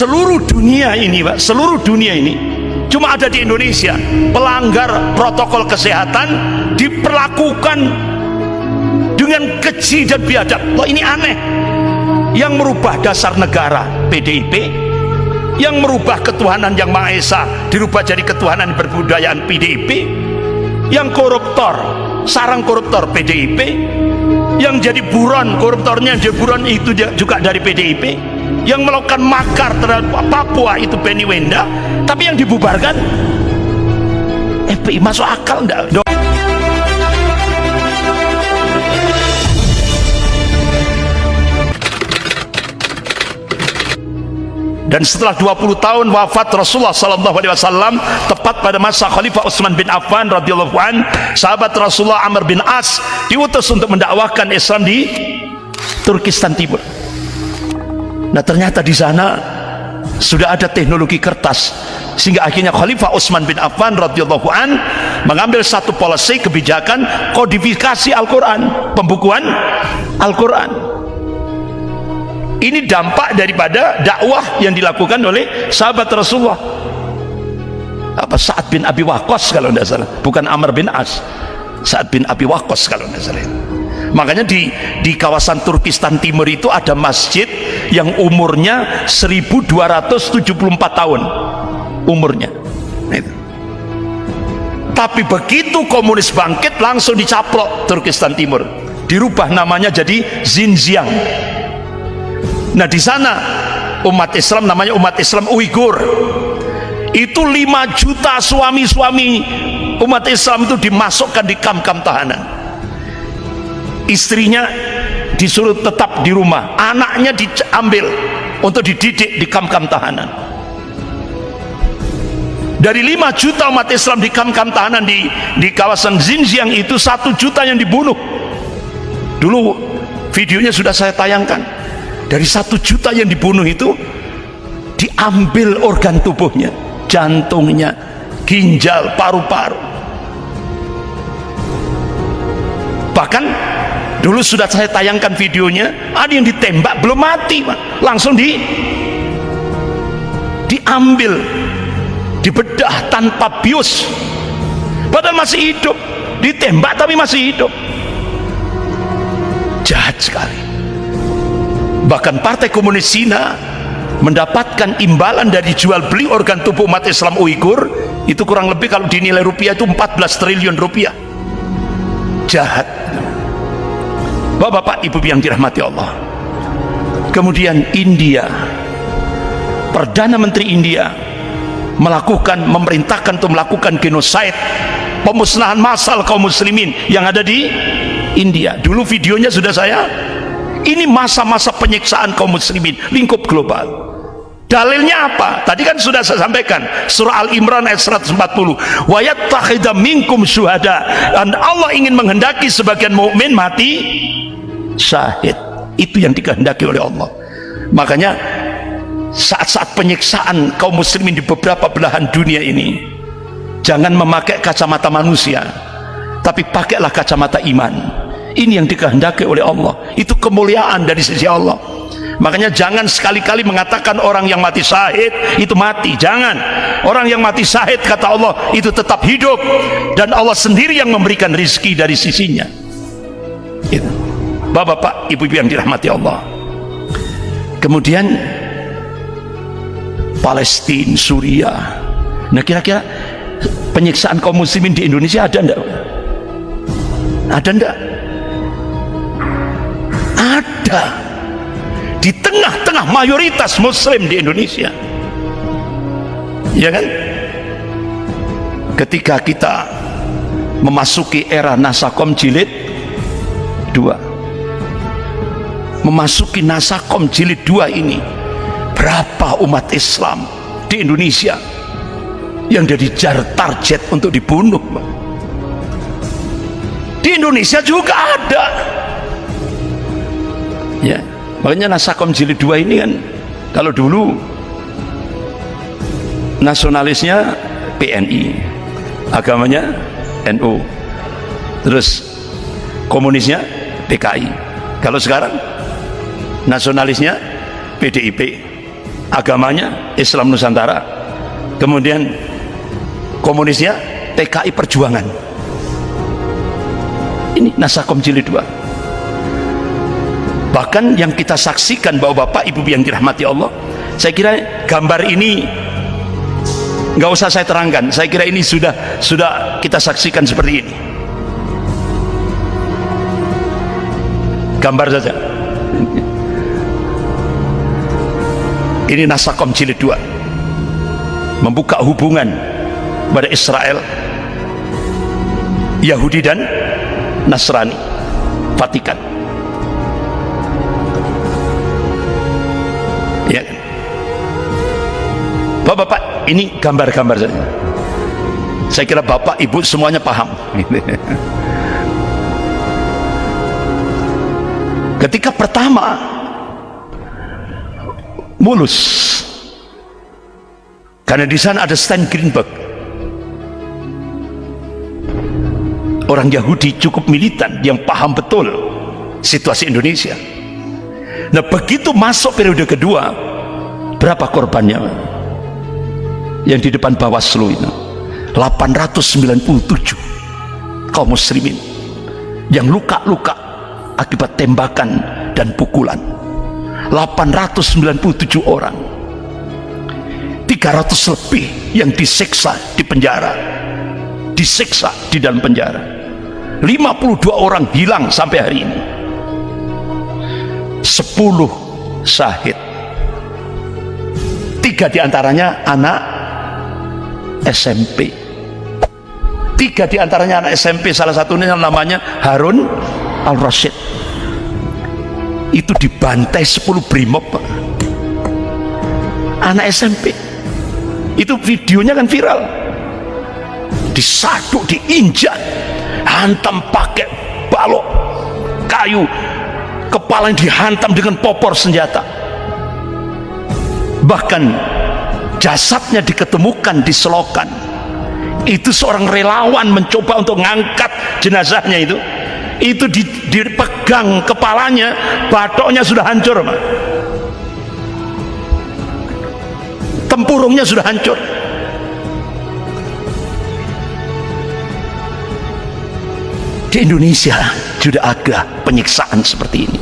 seluruh dunia ini, Pak, seluruh dunia ini cuma ada di Indonesia pelanggar protokol kesehatan diperlakukan dengan keji dan biadab. Loh, ini aneh. Yang merubah dasar negara PDIP, yang merubah ketuhanan yang Maha Esa dirubah jadi ketuhanan berbudayaan PDIP, yang koruptor, sarang koruptor PDIP, yang jadi buron, koruptornya jadi buron itu juga dari PDIP, yang melakukan makar terhadap Papua itu Penny Wenda, tapi yang dibubarkan FPI. Masuk akal enggak? Dan setelah 20 tahun wafat Rasulullah sallallahu alaihi wasallam, tepat pada masa Khalifah Utsman bin Affan radhiyallahu an, sahabat Rasulullah Amr bin As diutus untuk mendakwahkan Islam di Turkistan Timur. Nah, ternyata di sana sudah ada teknologi kertas, sehingga akhirnya Khalifah Utsman bin Affan radhiyallahu an mengambil satu policy kebijakan kodifikasi Al-Quran, pembukuan Al-Quran. Ini dampak daripada dakwah yang dilakukan oleh sahabat Rasulullah. Sa'ad bin Abi Waqqas kalau tidak salah, bukan Amr bin As. Sa'ad bin Abi Waqqas kalau tidak salah. Makanya di kawasan Turkistan Timur itu ada masjid yang umurnya 1274 tahun umurnya. Itu. Tapi begitu komunis bangkit langsung dicaplok Turkistan Timur, dirubah namanya jadi Xinjiang. Nah, di sana umat Islam namanya umat Islam Uighur. Itu 5 juta suami-suami umat Islam itu dimasukkan di kamp-kamp tahanan. Istrinya disuruh tetap di rumah, anaknya diambil untuk dididik di kamp-kamp tahanan. Dari 5 juta umat Islam di kamp-kamp tahanan di kawasan Xinjiang itu 1 juta yang dibunuh. Dulu videonya sudah saya tayangkan. Dari 1 juta yang dibunuh itu diambil organ tubuhnya, jantungnya, ginjal, paru-paru. Bahkan dulu sudah saya tayangkan videonya, ada yang ditembak belum mati, Pak. Langsung diambil, dibedah tanpa bius, padahal masih hidup, ditembak tapi masih hidup. Jahat sekali. Bahkan Partai Komunis Cina mendapatkan imbalan dari jual beli organ tubuh umat Islam Uighur itu kurang lebih kalau dinilai rupiah itu 14 triliun rupiah. Jahat. Bapak-bapak, ibu yang dirahmati Allah. Kemudian India, Perdana Menteri India memerintahkan untuk melakukan genosida, pemusnahan massal kaum muslimin yang ada di India. Dulu videonya sudah saya. Ini masa-masa penyiksaan kaum muslimin lingkup global. Dalilnya apa? Tadi kan sudah saya sampaikan, surah Al-Imran ayat 140, wa yattakhidha minkum syuhada, dan Allah ingin menghendaki sebagian mukmin mati syahid. Itu yang dikehendaki oleh Allah. Makanya saat-saat penyiksaan kaum muslimin di beberapa belahan dunia ini, jangan memakai kacamata manusia, tapi pakailah kacamata iman. Ini yang dikehendaki oleh Allah, itu kemuliaan dari sisi Allah. Makanya jangan sekali-kali mengatakan orang yang mati syahid itu mati. Jangan. Orang yang mati syahid kata Allah itu tetap hidup, dan Allah sendiri yang memberikan rizki dari sisinya. Itu. Bapak-bapak, ibu-ibu yang dirahmati Allah. Kemudian Palestina, Suriah. Nah, kira-kira penyiksaan kaum muslimin di Indonesia ada enggak? Ada enggak? Ada. Di tengah-tengah mayoritas muslim di Indonesia, ya kan? Ketika kita memasuki era Nasakom jilid 2, memasuki Nasakom jilid 2 ini, berapa umat Islam di Indonesia yang jadi target untuk dibunuh? Di Indonesia juga ada. Ya, makanya Nasakom jilid 2 ini kan, kalau dulu nasionalisnya PNI, agamanya NU, terus komunisnya PKI. Kalau sekarang nasionalisnya PDIP, agamanya Islam Nusantara, kemudian komunisnya PKI Perjuangan. Ini Nasakom Jilid 2. Bahkan yang kita saksikan bahwa Bapak Ibu yang dirahmati Allah, saya kira gambar ini nggak usah saya terangkan, saya kira ini sudah kita saksikan seperti ini. Gambar saja. Ini Nasakom Jilid 2 membuka hubungan pada Israel, Yahudi dan Nasrani, Vatikan. Ya, Bapak-bapak, ini gambar-gambar saja. Saya kira Bapak Ibu semuanya paham. Ketika pertama mulus, karena di sana ada Stan Greenberg, orang Yahudi cukup militan yang paham betul situasi Indonesia. Nah, begitu masuk periode kedua, berapa korbannya yang di depan Bawaslu itu? 897 kaum muslimin yang luka-luka akibat tembakan dan pukulan. 897 orang, 300 lebih yang disiksa di penjara, disiksa di dalam penjara. 52 orang hilang sampai hari ini. 10 syahid, 3 diantaranya anak SMP. 3 diantaranya anak SMP, salah satunya namanya Harun Al-Rashid. Itu dibantai 10 brimob, Pak. Anak SMP. Itu videonya kan viral. Disaduk, diinjak, hantam pakai balok kayu, kepala yang dihantam dengan popor senjata. Bahkan jasadnya diketemukan di selokan. Itu seorang relawan mencoba untuk ngangkat jenazahnya itu dipegang kepalanya, batoknya sudah hancur, Pak. Tempurungnya sudah hancur. Di Indonesia sudah ada penyiksaan seperti ini.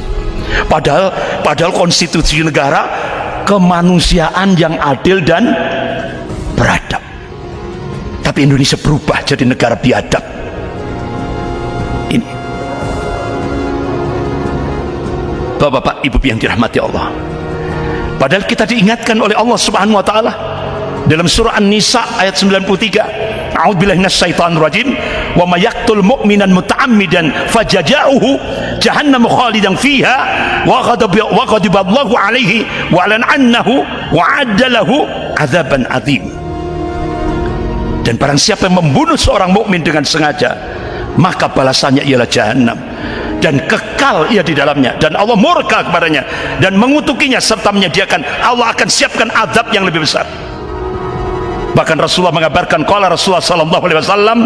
Padahal konstitusi negara kemanusiaan yang adil dan beradab. Tapi Indonesia berubah jadi negara biadab. Ini, Bapak-bapak, Ibu yang dirahmati Allah. Padahal kita diingatkan oleh Allah Subhanahu wa taala dalam surah An-Nisa ayat 93, a'udzubillahi minasyaitonir rajim, wa may yaqtul mu'minan muta'ammidan fajaza'uhu jahannam khalidan fiha wa ghadiballahu alaihi wa lan'annahu wa 'adda lahu 'adzaban 'adzim. Dan barang siapa yang membunuh seorang mukmin dengan sengaja, maka balasannya ialah jahanam dan kekal ia di dalamnya, dan Allah murka kepadanya dan mengutukinya serta menyediakan, Allah akan siapkan azab yang lebih besar. Bahkan Rasulullah mengabarkan, qala Rasulullah sallallahu alaihi wasallam,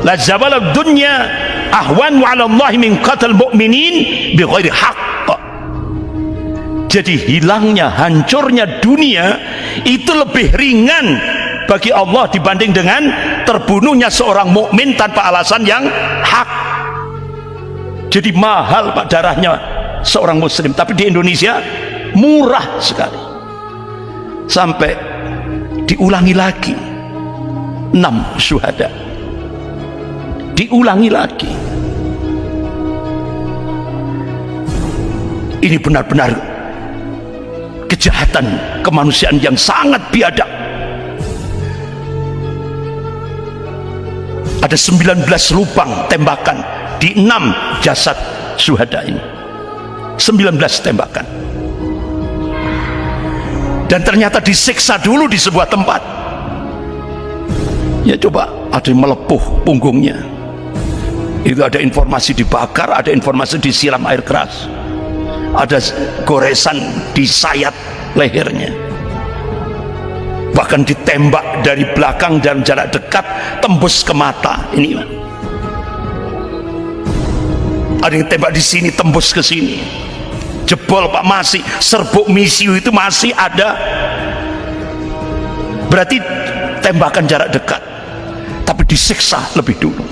la zabala dunya ahwan wa 'ala Allah min qatal mu'minin bighairi haqq. Jadi hilangnya, hancurnya dunia itu lebih ringan bagi Allah dibanding dengan terbunuhnya seorang mukmin tanpa alasan yang hak. Jadi mahal, Pak, darahnya seorang muslim. Tapi di Indonesia murah sekali. Sampai diulangi lagi 6 syuhada, diulangi lagi. Ini benar-benar kejahatan kemanusiaan yang sangat biadab. Ada 19 lubang tembakan di 6 jasad syuhada ini. 19 tembakan. Dan ternyata disiksa dulu di sebuah tempat. Ya coba, ada yang melepuh punggungnya. Itu ada informasi dibakar, ada informasi disiram air keras. Ada goresan di sayat lehernya. Bahkan ditembak dari belakang dan jarak dekat, tembus ke mata. Ini ada yang tembak di sini, tembus ke sini. Jebol, Pak, masih serbuk misiu itu masih ada berarti tembakan jarak dekat, tapi disiksa lebih dulu.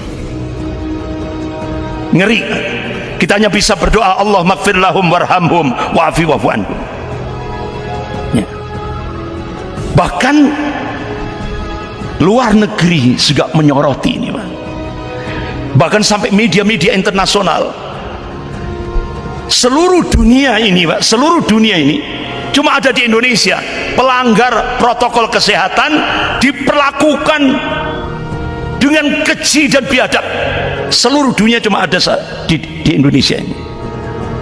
Ngeri. Kita hanya bisa berdoa, Allah maghfir lahum warhamhum wa'afi wa'fu anhum. Ya. Bahkan luar negeri juga menyoroti ini, Pak. Bahkan sampai media-media internasional, seluruh dunia ini, Pak, seluruh dunia ini, cuma ada di Indonesia pelanggar protokol kesehatan diperlakukan dengan keji dan biadab. Seluruh dunia cuma ada di Indonesia ini,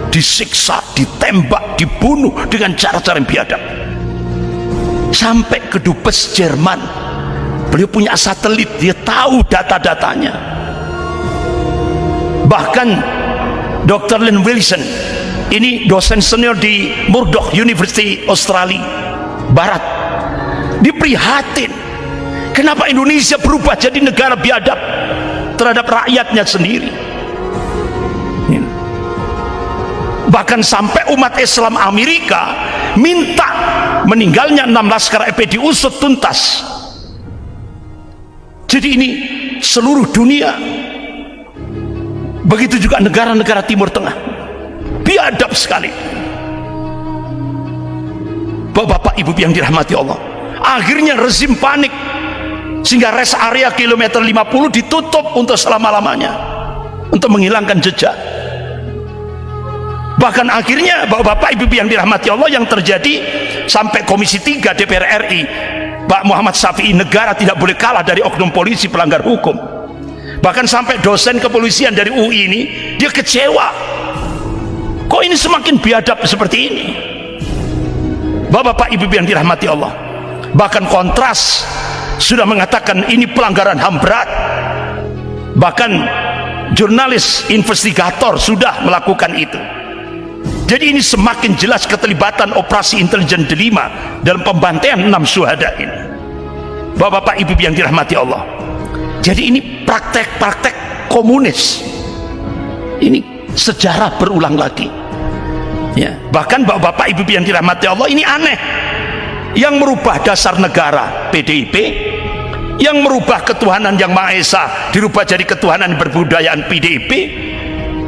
disiksa, ditembak, dibunuh dengan cara-cara yang biadab. Sampai ke Dubes Jerman, beliau punya satelit, dia tahu data-datanya. Bahkan Dr. Lynn Wilson, ini dosen senior di Murdoch University Australia Barat, diprihatin kenapa Indonesia berubah jadi negara biadab terhadap rakyatnya sendiri. Bahkan sampai umat Islam Amerika minta meninggalnya 6 laskar FP diusut tuntas. Jadi ini seluruh dunia, begitu juga negara-negara Timur Tengah, biadab sekali. Bapak ibu yang dirahmati Allah, akhirnya rezim panik sehingga rest area kilometer 50 ditutup untuk selama-lamanya untuk menghilangkan jejak. Bahkan akhirnya bapak ibu yang dirahmati Allah, yang terjadi sampai Komisi 3 DPR RI, Pak Muhammad Syafi'i, negara tidak boleh kalah dari oknum polisi pelanggar hukum. Bahkan sampai dosen kepolisian dari UI ini, dia kecewa, kok ini semakin biadab seperti ini. Bapak ibu yang dirahmati Allah, bahkan Kontras sudah mengatakan ini pelanggaran HAM berat. Bahkan jurnalis investigator sudah melakukan itu. Jadi ini semakin jelas keterlibatan operasi intelijen Delima dalam pembantaian 6 syuhada ini. Bapak ibu yang dirahmati Allah, jadi ini praktek-praktek komunis, ini sejarah berulang lagi ya. Bahkan bapak ibu yang dirahmati Allah, ini aneh, yang merubah dasar negara PDIP, yang merubah ketuhanan yang Maha Esa dirubah jadi ketuhanan berbudayaan PDIP,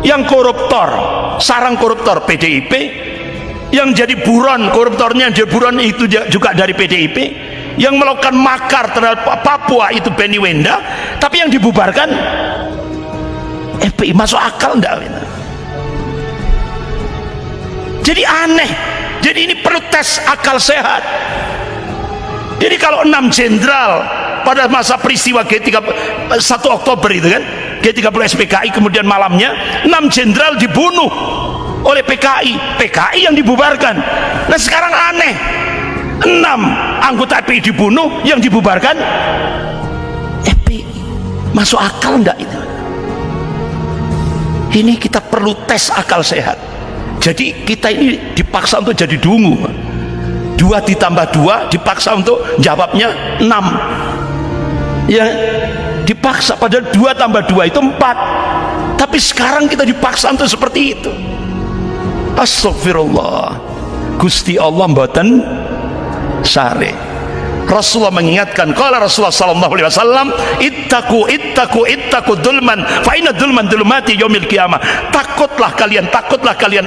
yang koruptor, sarang koruptor PDIP, yang jadi buron, koruptornya jadi buron itu juga dari PDIP, yang melakukan makar terhadap Papua itu Benny Wenda, tapi yang dibubarkan FPI. Masuk akal enggak? Jadi aneh. Jadi ini perlu tes akal sehat. Jadi kalau 6 jenderal pada masa peristiwa G30 1 Oktober itu kan, G30 SPKI, kemudian malamnya 6 jenderal dibunuh oleh PKI yang dibubarkan. Nah sekarang aneh, 6 anggota FPI dibunuh, yang dibubarkan FPI. Masuk akal enggak itu? Ini kita perlu tes akal sehat. Jadi kita ini dipaksa untuk jadi dungu. 2 ditambah 2 dipaksa untuk jawabnya 6 ya, dipaksa. Padahal 2 tambah 2 itu 4, tapi sekarang kita dipaksa untuk seperti itu. Astagfirullah. Gusti Allah mboten sare. Rasulullah mengingatkan, qala Rasulullah sallallahu alaihi wasallam, ittaqu dzulman fa inna dzulman dzulumati yaumil qiyamah. Takutlah kalian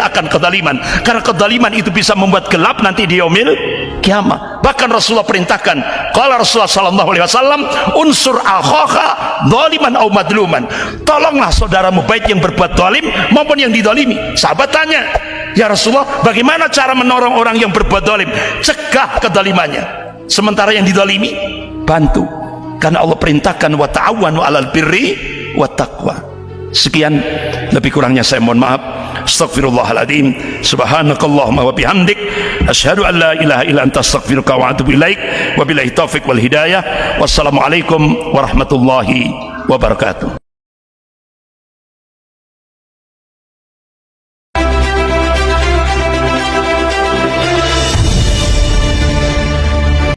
akan kezaliman, karena kezaliman itu bisa membuat gelap nanti di yaumil qiyamah. Bahkan Rasulullah perintahkan, qala Rasulullah sallallahu alaihi wasallam, unsur akhaka dzaliman aw madluman. Tolonglah saudaramu baik yang berbuat zalim maupun yang dizalimi. Sahabat tanya, ya Rasulullah, bagaimana cara menolong orang yang berbuat zalim? Cegah kezalimannya. Sementara yang dizalimi bantu, karena Allah perintahkan wa ta'awanu 'alal birri wat taqwa. Sekian, lebih kurangnya saya mohon maaf. Astaghfirullahaladzim. Subhanakallahumma wa bihamdik, asyhadu an la ilaha illa anta, astaghfiruka wa atubu ilaik. Wabillahi taufiq wal hidayah. Wassalamualaikum warahmatullahi wabarakatuh.